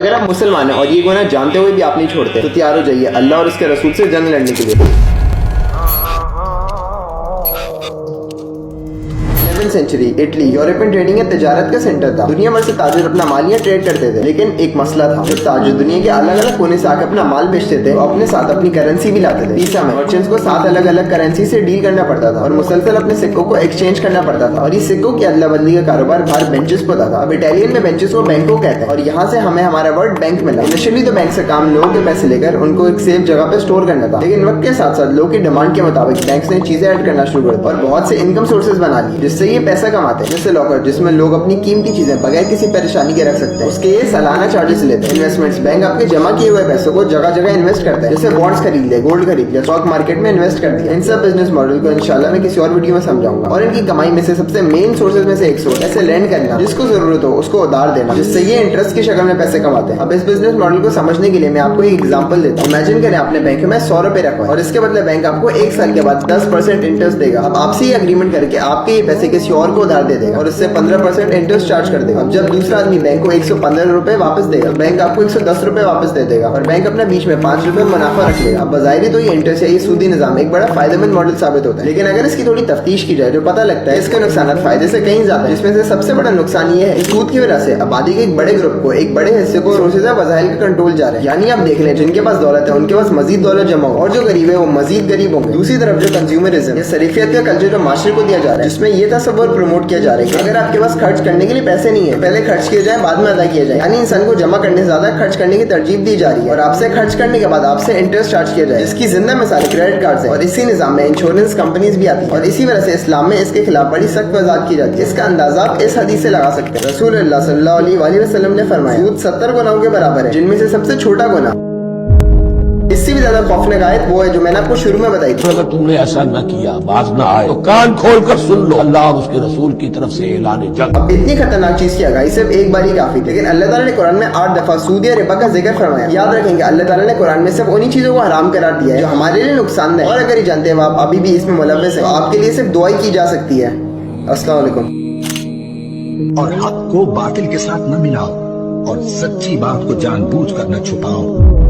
اگر آپ مسلمان ہیں اور یہ گناہ جانتے ہوئے بھی آپ نہیں چھوڑتے تو تیار ہو جائیے اللہ اور اس کے رسول سے جنگ لڑنے کے لیے۔ سینچری اٹلی یورپین ٹریڈنگ یا تجارت کا سینٹر تھا۔ دنیا بھر سے تاجر اپنا مال یہاں ٹریڈ کرتے تھے، لیکن ایک مسئلہ تھا، جب تاجر دنیا کے الگ الگ کونے سے آ کے اپنا مال بیچتے تھے تو اپنے ساتھ اپنی کرنسی بھی لاتے تھے۔ ویزا میں مرچنٹس کو 7 الگ الگ کرنسی سے ڈیل کرنا پڑتا تھا اور مسلسل اپنے سکوں کو ایکسچینج کرنا پڑتا تھا، اور یہ سکوں کی ادلا بدلی کا کاروبار باہر بینچز پہ ہوتا تھا۔ اب اٹالین میں بینچز کو بینکوں کہتے ہیں، اور یہاں سے ہمیں ہمارا ورڈ بینک ملا۔ انیشلی تو بینک سے کام لوگوں کے پیسے لے کر ان کو ایک سیف جگہ پہ سٹور کرنا تھا، لیکن وقت کے ساتھ ساتھ لوگوں کی ڈیمانڈ کے مطابق بینکس نے چیزیں ایڈ کرنا شروع کر دی اور بہت سے انکم سورسز بنا لی جس سے یہ پیسہ کماتے ہیں، جیسے لاکر جس میں لوگ اپنی قیمتی چیزیں بغیر کسی پریشانی کے رکھ سکتے ہیں، اس کے یہ سالانہ چارجز لیتے ہیں۔ انویسٹمنٹس بینک آپ کے جمع کیے ہوئے پیسوں کو جگہ جگہ انویسٹ کرتے ہیں، جیسے بانڈز خرید لے، گولڈ خرید لے، اسٹاک مارکیٹ میں انویسٹ کر دیا۔ ان سب بزنس ماڈل کو انشاءاللہ میں کسی اور ویڈیو میں سمجھاؤں گا، اور ان کی کمائی میں سے سب سے مین سورسز میں سے ایک سورس ایسے لینڈ کرنا، جس کو ضرورت ہو اس کو ادھار دینا، جس سے یہ انٹرسٹ کی شکل میں پیسے کماتے ہیں۔ اب اس بزنس ماڈل کو سمجھنے کے لیے میں آپ کو ایک ایگزامپل دیتا ہوں۔ امیجن کریں آپ نے بینک میں 100 روپے رکھا اور اس کے بدلے بینک آپ کو 1 سال کے بعد 10% انٹرسٹ دے گا۔ اب آپ سے یہ اگریمنٹ کر کے آپ کے یہ پیسے کسی اور کو ادھار دے دے گا اور اس سے 15% انٹرسٹ چارج کر دے گا۔ اب جب دوسرا آدمی بینک کو 115 روپے واپس دے گا، بینک آپ کو 110 روپے واپس دے دے گا اور بینک اپنا بیچ میں 5 روپے منافع رکھ لے گا۔ اب بظاہر تو یہ انٹرسٹ ہے، یہ سودی نظام ایک بڑا فائدہ مند ماڈل ثابت ہوتا ہے، لیکن اگر اس کی تھوڑی تفتیش کی جائے تو پتہ لگتا ہے اس کے نقصانات فائدے سے کہیں زیادہ ہیں، جس میں سے سب سے بڑا نقصان یہ ہے کہ سود کی وجہ سے آبادی کے ایک بڑے گروپ کو، ایک بڑے حصے کو سورسز آف وسائل کا کنٹرول جا رہا ہے۔ یعنی آپ دیکھ لیں جن کے پاس دولت ہے ان کے پاس مزید دولت جمع ہو اور جو غریب ہے وہ مزید غریب ہوں گے۔ دوسری طرف جو کنزیومرزم یا صرفیت کا کلچر جو معاشرے کو دیا جا رہا ہے، جس میں یہ تصور پروموٹ کیا جا رہا ہے کہ اگر آپ کے پاس خرچ کرنے کے لیے پیسے نہیں ہے پہلے خرچ کیے جائیں بعد میں ادا کیا جائے، یعنی انسان کو جمع کرنے سے زیادہ خرچ کرنے کی ترجیح دی جا رہی ہے، اور آپ سے خرچ کرنے کے بعد آپ سے انٹرسٹ چارج کیا جائے، جس کی زندہ مثال کریڈٹ کارڈز ہیں، اور اسی نظام میں انشورنس کمپنیز بھی آتی ہیں، اور اسی وجہ سے اسلام میں اس کے خلاف بڑی سخت وضاحت کی جاتی ہے۔ اس کا اندازہ آپ اس حدیث سے لگا سکتے ہیں۔ رسول اللہ صلی اللہ علیہ وآلہ وسلم نے فرمایا سود 70 گناہوں کے برابر ہے، جن میں سے سب سے چھوٹا گناہ اس سے بھی زیادہ خوفناک آیت وہ ہے جو میں نے آپ کو شروع میں بتائی تھی۔ اگر تم نے ایسا نہ کیا، باز نہ آئے، تو کان کھول کر سن لو، اللہ اور اس کے رسول کی طرف سے اعلان جنگ۔ اب اتنی خطرناک چیز کی آگاہی صرف ایک بار ہی کافی، لیکن اللہ تعالیٰ نے قرآن میں 8 دفعہ سود یا ربا کا ذکر فرمایا۔ یاد رکھیں گے اللہ تعالیٰ نے قرآن میں صرف انہی چیزوں کو حرام قرار دیا ہے جو ہمارے لیے نقصان دہ ہے، اور اگر یہ جانتے ہیں آپ ابھی بھی اس میں ملوث ہیں تو آپ کے لیے صرف دعا ہی کی جا سکتی ہے۔ السلام علیکم۔ اور حق کو باطل کے ساتھ نہ ملاؤ اور سچی بات کو جان بوجھ کر نہ چھپاؤ۔